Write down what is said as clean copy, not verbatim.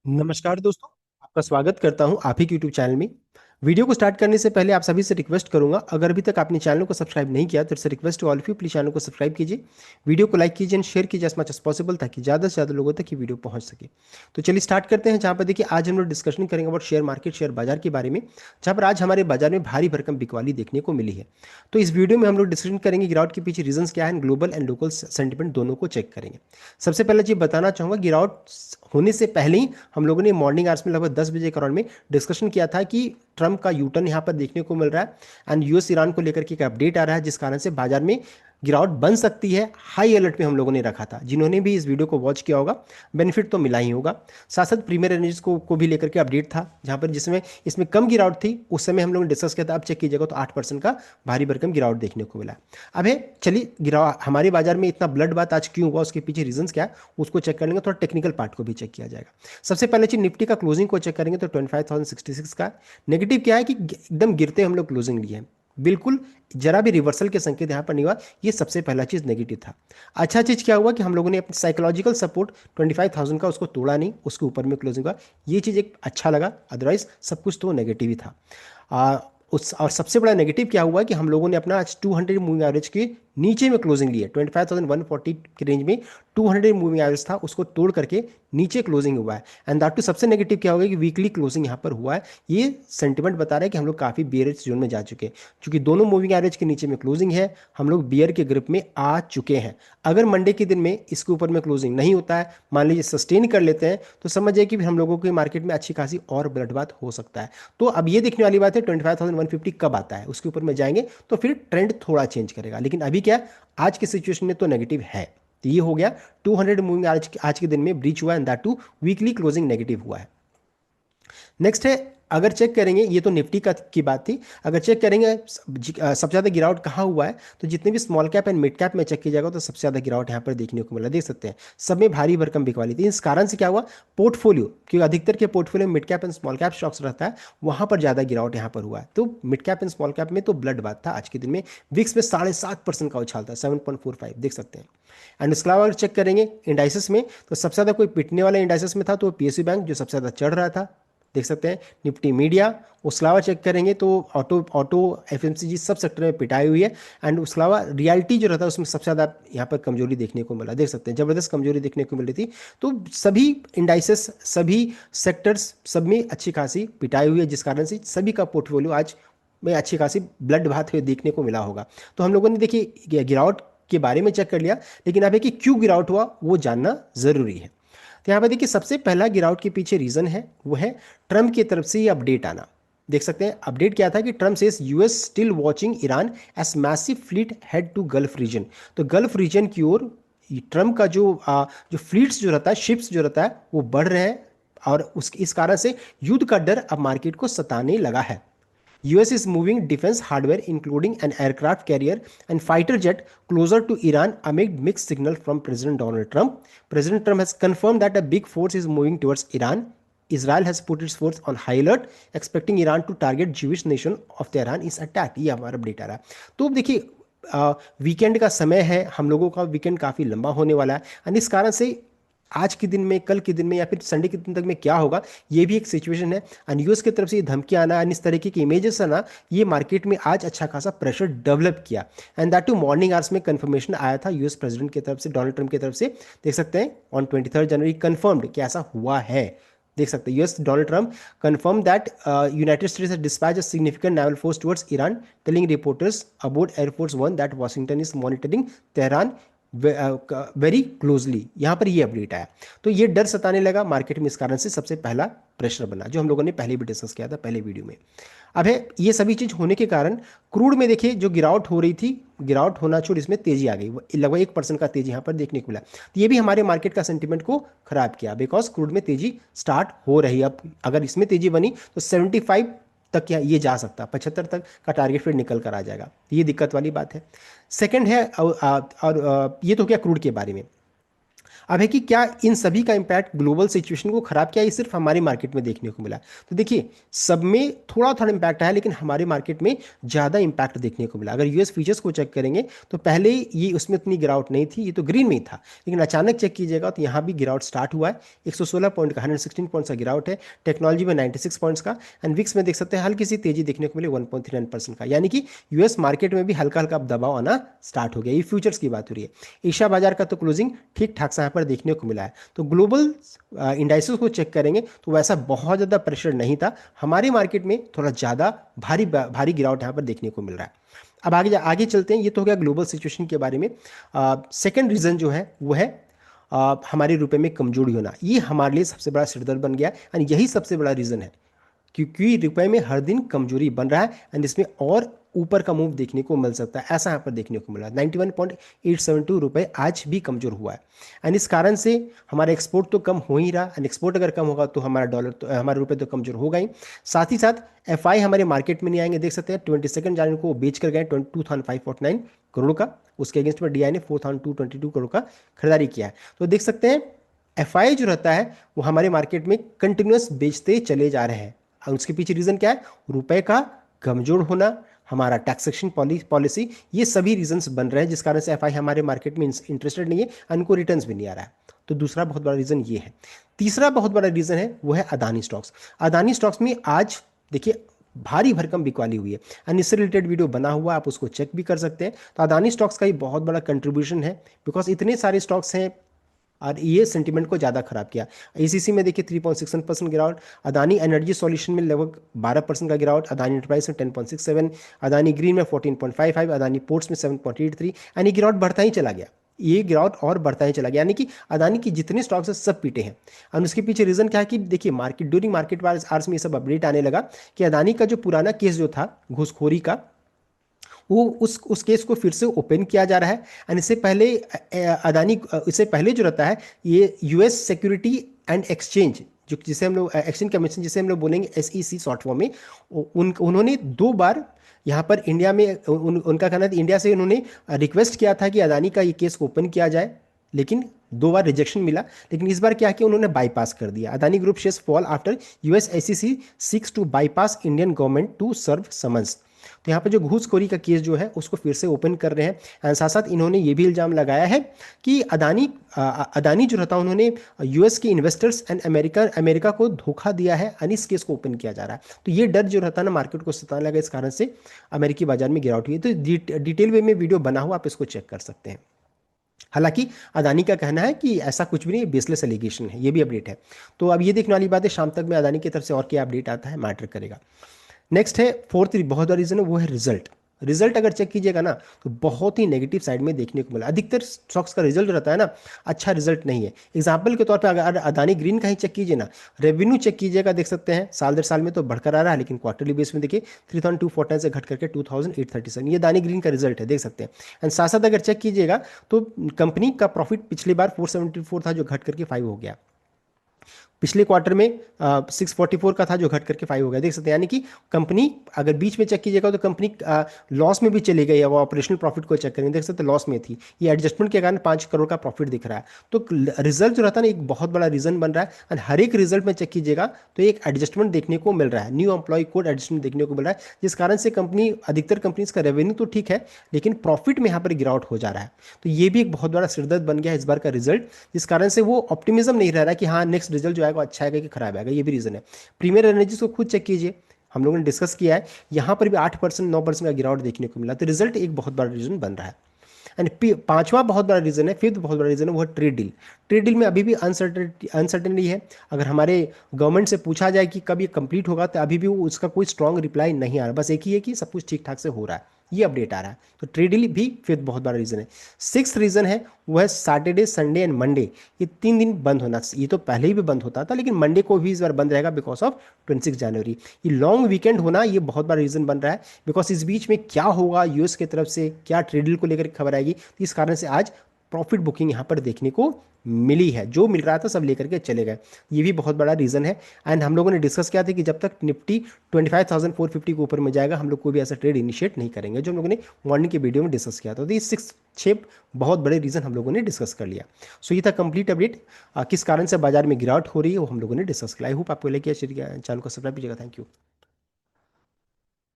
नमस्कार दोस्तों। आपका स्वागत करता हूं आप ही के यूट्यूब चैनल में। वीडियो को स्टार्ट करने से पहले आप सभी से रिक्वेस्ट करूंगा, अगर अभी तक आपने चैनल को सब्सक्राइब नहीं किया तो it's request to all of you, please channel को सब्सक्राइब कीजिए, वीडियो को लाइक कीजिए एंड शेयर कीजिए एज मच एज पॉसिबल, ताकि ज़्यादा से ज़्यादा लोगों तक ये वीडियो पहुंच सके। तो चलिए स्टार्ट करते हैं। जहाँ पर देखिए आज हम लोग डिस्कशन करेंगे अबाउट शेयर मार्केट, शेयर बाजार के बारे में, जहाँ पर आज हमारे बाजार में भारी भरकम बिकवाली देखने को मिली है। तो इस वीडियो में हम लोग डिस्कशन करेंगे गिरावट के पीछे रीजंस क्या है, ग्लोबल एंड लोकल सेंटिमेंट दोनों को चेक करेंगे। सबसे पहले चीज बताना चाहूंगा, गिरावट होने से पहले ही हम लोगों ने मॉर्निंग आवर्स में लगभग 10 बजे के अराउंड में डिस्कशन किया था कि ट्रम्प का यूटर्न यहाँ पर देखने को मिल रहा है एंड यूएस ईरान को लेकर के एक अपडेट आ रहा है, जिस कारण से बाजार में गिरावट बन सकती है। हाई अलर्ट में हम लोगों ने रखा था। जिन्होंने भी इस वीडियो को वॉच किया होगा, बेनिफिट तो मिला ही होगा। साथ साथ प्रीमियर एनर्जीज को भी लेकर के अपडेट था, जहां पर जिसमें इसमें कम गिरावट थी, उस समय हम लोगों ने डिस्कस किया था। अब चेक कीजिएगा तो 8% का भारी भरकम गिरावट देखने को मिला। अब है, चलिए गिराव हमारे बाजार में इतना ब्लड बात आज क्यों हुआ, उसके पीछे रीजंस क्या है उसको चेक कर लेंगे। थोड़ा टेक्निकल पार्ट को भी चेक किया जाएगा। सबसे पहले चीज निफ्टी का क्लोजिंग को चेक करेंगे तो 25,066 का। नेगेटिव क्या है कि एकदम गिरते हम लोग क्लोजिंग लिए हैं, बिल्कुल जरा भी रिवर्सल के संकेत यहां पर नहीं हुआ। ये सबसे पहला चीज नेगेटिव था। अच्छा चीज क्या हुआ कि हम लोगों ने अपनी साइकोलॉजिकल सपोर्ट 25,000 का उसको तोड़ा नहीं, उसके ऊपर में क्लोजिंग हुआ। ये चीज एक अच्छा लगा, अदरवाइज सब कुछ तो नेगेटिव ही था। उस और सबसे बड़ा नेगेटिव क्या हुआ कि हम लोगों ने अपना आज 200 मूविंग एवरेज के नीचे में क्लोजिंग ली है। 25,140 के रेंज में 200 मूविंग एवरेज था, उसको तोड़ करके नीचे क्लोजिंग हुआ है। एंड दैट टू सबसे नेगेटिव क्या होगा कि वीकली क्लोजिंग यहाँ पर हुआ है। ये सेंटिमेंट बता रहा है कि हम लोग काफ़ी बियरिश जोन में जा चुके हैं। क्योंकि दोनों मूविंग एवरेज के नीचे में क्लोजिंग है, हम लोग बियर के ग्रुप में आ चुके हैं। अगर मंडे के दिन में इसके ऊपर में क्लोजिंग नहीं होता है, मान लीजिए सस्टेन कर लेते हैं, तो समझिए कि फिर हम लोगों की मार्केट में अच्छी खासी और ब्लडबाथ हो सकता है। तो अब ये देखने वाली बात है 25,150 कब आता है, उसके ऊपर में जाएंगे तो फिर ट्रेंड थोड़ा चेंज करेगा। लेकिन अभी क्या, आज के सिचुएशन में तो नेगेटिव है। तो ये हो गया 200 मूविंग आज के दिन में ब्रीच हुआ है, and that too weekly closing negative हुआ है। नेक्स्ट है, अगर चेक करेंगे, ये तो निफ्टी का की बात थी। अगर चेक करेंगे सबसे ज़्यादा गिरावट कहाँ हुआ है, तो जितने भी small cap and mid cap में चेक किया जाएगा तो सबसे ज़्यादा गिरावट यहाँ पर देखने को मिला। देख सकते हैं सब में भारी भरकम बिकवाली थी। इस कारण से क्या हुआ, पोर्टफोलियो, क्योंकि अधिकतर के पोर्टफोलियो में mid cap and small cap stocks रहता है, वहाँ पर ज़्यादा गिरावट यहाँ पर हुआ है। तो mid cap and small cap में तो ब्लड बात था आज के दिन में। विक्स में 7.5% का उछाल था, 7.45 देख सकते हैं। एंड उसके अलावा अगर चेक करेंगे इंडाइसिस में, तो सबसे ज़्यादा कोई पिटने वाला इंडाइसिस में था तो पीएसयू बैंक जो सबसे ज़्यादा चढ़ रहा था, देख सकते हैं। निफ्टी मीडिया, उसके अलावा चेक करेंगे तो ऑटो ऑटो एफएमसीजी सब सेक्टर में पिटाई हुई है। एंड उसके अलावा रियलिटी जो रहता है उसमें सबसे ज़्यादा यहाँ पर कमजोरी देखने को मिला, देख सकते हैं जबरदस्त कमजोरी देखने को मिल रही थी। तो सभी इंडाइसेस, सभी सेक्टर्स, सब में अच्छी खासी पिटाई हुई है, जिस कारण से सभी का पोर्टफोलियो आज में अच्छी खासी ब्लड बात हुए देखने को मिला होगा। तो हम लोगों ने देखिए गिरावट के बारे में चेक कर लिया, लेकिन अब है कि क्यों गिरावट हुआ वो जानना जरूरी है। तो यहाँ पर देखिए सबसे पहला गिरावट के पीछे रीजन है, वो है ट्रम्प की तरफ से ये अपडेट आना। देख सकते हैं अपडेट क्या था कि Trump says US still watching Iran as massive fleet head to gulf region. तो गल्फ रीजन की ओर ट्रम्प का जो फ्लीट्स जो रहता है, शिप्स जो रहता है, वो बढ़ रहे हैं। और इस कारण से युद्ध का डर अब मार्केट को सताने लगा है। US is moving defense hardware, including an aircraft carrier and fighter jet, closer to Iran amid mixed signal from President Donald Trump. President Trump has confirmed that a big force is moving towards Iran. Israel has put its force on high alert, expecting Iran to target Jewish nation of Tehran is attacked. ये हमारा update आ रहा है। तो देखिए weekend का समय है, हम लोगों का वीकेंड काफ़ी लंबा होने वाला है, और इस कारण से आज के दिन में, कल के दिन में, या फिर संडे के दिन तक में क्या होगा, ये भी एक सिचुएशन है। और यूएस की तरफ से ये धमकी आना एंड इस तरीके की इमेजेस आना, ये मार्केट में आज अच्छा खासा प्रेशर डेवलप किया। And that too morning hours में कंफर्मेशन आया था यूएस प्रेसिडेंट की तरफ से, डोनाल्ड ट्रंप की तरफ से। देख सकते हैं ऑन 23 जनवरी कंफर्म्ड कि ऐसा हुआ है। देख सकते हैं US Donald Trump confirm that United states has dispatch a significant naval force towards Iran, telling reporters about air force one that Washington is monitoring Tehran very closely. यहाँ पर ये अपडेट आया, तो ये डर सताने लगा मार्केट में। इस कारण से सबसे पहला प्रेशर बना, जो हम लोगों ने पहले भी डिस्कस किया था पहले वीडियो में। अब है, ये सभी चीज होने के कारण क्रूड में देखिए जो गिरावट हो रही थी, गिरावट होना छोड़ इसमें तेजी आ गई। लगभग 1% का तेजी यहाँ पर देखने को मिला। तो ये भी हमारे मार्केट का सेंटीमेंट को खराब किया, बिकॉज क्रूड में तेजी स्टार्ट हो रही है। अब अगर इसमें तेजी बनी तो 75 तक क्या ये जा सकता है, 75 तक का टारगेट फिर निकल कर आ जाएगा। ये दिक्कत वाली बात है। सेकंड है, और ये तो क्या क्रूड के बारे में। अब है कि क्या इन सभी का इम्पैक्ट ग्लोबल सिचुएशन को खराब किया, ये सिर्फ हमारे मार्केट में देखने को मिला? तो देखिए, सब में थोड़ा थोड़ा इम्पैक्ट आया, लेकिन हमारे मार्केट में ज़्यादा इम्पैक्ट देखने को मिला। अगर यूएस फ्यूचर्स को चेक करेंगे तो पहले ये उसमें उतनी गिरावट नहीं थी, ये तो ग्रीन में ही था, लेकिन अचानक चेक कीजिएगा तो यहाँ भी गिरावट स्टार्ट हुआ है। 116 पॉइंट का, 116 पॉइंट का गिरावट है। टेक्नोलॉजी में 96 पॉइंट्स का, एंड विक्स में देख सकते हैं हल्की सी तेजी देखने को मिली 1.39% का, यानी कि यूएस मार्केट में भी हल्का हल्का दबाव आना स्टार्ट हो गया। ये फ्यूचर्स की बात हो रही है। एशिया बाजार का तो क्लोजिंग ठीक ठाक सा यहाँ पर देखने को मिला है। तो ग्लोबल इंडाइसेस को चेक करेंगे तो वैसा बहुत ज़्यादा प्रेशर नहीं था, हमारे मार्केट में थोड़ा ज़्यादा भारी भारी गिरावट यहाँ पर देखने को मिल रहा है। अब आगे आगे चलते हैं। ये तो हो गया ग्लोबल सिचुएशन के बारे में। सेकंड रीज़न जो है वो है हमारे रुपए में कमजोरी होना। ये हमारे लिए सबसे बड़ा सिरदर्द बन गया, एंड यही सबसे बड़ा रीज़न है क्योंकि रुपए में हर दिन कमजोरी बन रहा है, एंड इसमें और ऊपर का मूव देखने को मिल सकता है, ऐसा यहाँ पर देखने को मिला। 91.872 रुपए आज भी कमजोर हुआ है, एंड इस कारण से हमारा एक्सपोर्ट तो कम हो ही रहा, एंड एक्सपोर्ट अगर कम होगा तो हमारा डॉलर तो हमारे रुपए तो कमजोर होगा ही। साथ ही साथ एफआई हमारे मार्केट में नहीं आएंगे। देख सकते हैं 22 जनवरी को बेच कर गए 2549 करोड़ का, उसके अगेंस्ट में डीआई ने 4222 करोड़ का खरीदारी किया है। तो देख सकते हैं एफआई जो रहता है वो हमारे मार्केट में कंटिन्यूस बेचते चले जा रहे हैं, और उसके पीछे रीजन क्या है? रुपए का कमजोर होना, हमारा टैक्सेशन पॉलिसी, ये सभी रीजंस बन रहे हैं जिस कारण से एफआई हमारे मार्केट में इंटरेस्टेड नहीं है, उनको रिटर्न्स भी नहीं आ रहा है। तो दूसरा बहुत बड़ा रीजन ये है। तीसरा बहुत बड़ा रीजन है वो है अदानी स्टॉक्स। अदानी स्टॉक्स में आज देखिए भारी भरकम बिकवाली हुई है, एंड इससे रिलेटेड वीडियो बना हुआ, आप उसको चेक भी कर सकते हैं। तो अदानी स्टॉक्स का ही बहुत बड़ा कंट्रीब्यूशन है, बिकॉज इतने सारे स्टॉक्स हैं और ये सेंटिमेंट को ज़्यादा खराब किया। एसीसी में देखिए 3.61% गिरावट, अदानी एनर्जी सॉल्यूशन में लगभग 12% का गिरावट, अदानी एंटरप्राइज में 10.67, अदानी ग्रीन में 14.55, अदानी पोर्ट्स में 7.83, यानी ये गिरावट बढ़ता ही चला गया। ये गिरावट और बढ़ता ही चला गया, यानी कि अदानी की जितने स्टॉक्स हैं सब पीटे हैं। और उसके पीछे रीजन क्या है कि देखिए ड्यूरिंग मार्केट आवर्स में ये सब अपडेट आने लगा कि अदानी का जो पुराना केस जो था घूसखोरी का, वो उस केस को फिर से ओपन किया जा रहा है। एंड इससे पहले अदानी इससे पहले जो रहता है ये यूएस सिक्योरिटी एंड एक्सचेंज, जो जिसे हम लोग एक्सचेंज कमीशन जिसे हम लोग बोलेंगे एसईसी शॉर्ट फॉर्म में, उन्होंने 2 बार यहाँ पर इंडिया में उनका कहना था, इंडिया से उन्होंने रिक्वेस्ट किया था कि अदानी का ये केस ओपन किया जाए, लेकिन 2 बार रिजेक्शन मिला। लेकिन इस बार क्या किया, उन्होंने बाईपास कर दिया। Adani group shares fall after US SEC seeks to bypass Indian government to serve summons. तो यहाँ पर जो घूसखोरी का केस जो है उसको फिर से ओपन कर रहे हैं, एंड साथ साथ इन्होंने ये भी इल्जाम लगाया है कि अदानी जो रहता है उन्होंने यूएस के इन्वेस्टर्स एंड अमेरिका को धोखा दिया है, एंड इस केस को ओपन किया जा रहा है। तो ये डर जो रहता है ना मार्केट को सताने लगा, इस कारण से अमेरिकी बाजार में गिरावट हुई है। तो डिटेल वे में वीडियो बना हुआ, आप इसको चेक कर सकते हैं। हालांकि अदानी का कहना है कि ऐसा कुछ भी नहीं, बेसलेस एलिगेशन है, ये भी अपडेट है। तो अब ये देखने वाली बात है शाम तक में अदानी की तरफ से और क्या अपडेट आता है, मैटर करेगा। नेक्स्ट है फोर्थ बहुत बड़ा रीजन है वो है रिजल्ट। रिजल्ट अगर चेक कीजिएगा ना तो बहुत ही नेगेटिव साइड में देखने को मिला। अधिकतर स्टॉक्स का रिजल्ट रहता है ना अच्छा रिजल्ट नहीं है। एग्जांपल के तौर पे अगर अदानी ग्रीन का ही चेक कीजिए ना, रेवेन्यू चेक कीजिएगा, देख सकते हैं साल दर साल में तो बढ़कर आ रहा है, लेकिन क्वार्टरली बेस में देखिए 3249 से घट करके 2837, ये अदानी ग्रीन का रिजल्ट है, देख सकते हैं। एंड साथ साथ अगर चेक कीजिएगा तो कंपनी का प्रॉफिट पिछली बार 474 था जो घट करके 5 हो गया। पिछले क्वार्टर में 644 का था जो घट करके 5 हो गया, देख सकते हैं। यानी कि कंपनी अगर बीच में चेक कीजिएगा तो कंपनी लॉस में भी चली गई है, वो ऑपरेशनल प्रॉफिट को चेक करेंगे देख सकते हैं लॉस में थी, ये एडजस्टमेंट के कारण 5 करोड़ का प्रॉफिट दिख रहा है। तो रिजल्ट जो रहता है ना एक बहुत बड़ा रीजन बन रहा है, और हर एक रिजल्ट में चेक कीजिएगा तो एक एडजस्टमेंट देखने को मिल रहा है, न्यू एम्प्लॉय कोड एडजस्टमेंट देखने को मिल रहा है, जिस कारण से कंपनी अधिकतर कंपनीज का रेवेन्यू तो ठीक है लेकिन प्रॉफिट में यहाँ पर गिरावट हो जा रहा है। तो ये भी एक बहुत बड़ा सिरदर्द बन गया है इस बार का रिजल्ट, जिस कारण से वो ऑप्टिमिज्म नहीं रह रहा है कि हाँ नेक्स्ट रिजल्ट जो आएगा अच्छा आएगा कि खराब आएगा, ये भी रीजन है। प्रीमियर एनर्जीज को खुद चेक कीजिए, हम लोगों ने डिस्कस किया है, यहां पर भी 8% 9% का गिरावट देखने को मिला। तो रिजल्ट एक बहुत बड़ा रीजन बन रहा है। एंड पांचवा बहुत बड़ा रीजन है, फिफ्थ बहुत बड़ा रीजन है वो है ट्रेड डील। ट्रेड डील में अभी भी अनसर्टेनिटी है। अगर हमारे गवर्नमेंट से पूछा जाए कि कब ये कंप्लीट होगा तो अभी भी उसका कोई स्ट्रॉन्ग रिप्लाई नहीं आ रहा, बस एक ही है कि सब कुछ ठीक ठाक से हो रहा है, ये अपडेट आ रहा है। तो ट्रेड डील भी फिफ्थ बहुत बड़ा रीजन है। सिक्स रीजन है वो है सैटरडे संडे एंड मंडे, ये 3 दिन बंद होना। ये तो पहले ही भी बंद होता था लेकिन मंडे को भी इस बार बंद रहेगा बिकॉज ऑफ 26 जनवरी। ये लॉन्ग वीकेंड होना ये बहुत बड़ा रीजन बन रहा है, बिकॉज इस बीच में क्या होगा यूएस की तरफ से क्या ट्रेड डील को लेकर खबर आएगी, तो इस कारण से आज प्रॉफिट बुकिंग यहाँ पर देखने को मिली है, जो मिल रहा था सब लेकर के चले गए, ये भी बहुत बड़ा रीज़न है। एंड हम लोगों ने डिस्कस किया था कि जब तक निफ्टी 25,450 के ऊपर में जाएगा हम लोग कोई भी ऐसा ट्रेड इनिशिएट नहीं करेंगे, जो हम लोगों ने मॉर्निंग के वीडियो में डिस्कस किया था। तो ये 6 छः बहुत बड़े रीज़न हम लोगों ने डिस्कस कर लिया। सो ये था कंप्लीट अपडेट, किस कारण से बाजार में गिरावट हो रही है वो हम लोगों ने डिस्कस किया। आई होप आपको लगे, चैनल को सब्सक्राइब कीजिएगा। Thank you.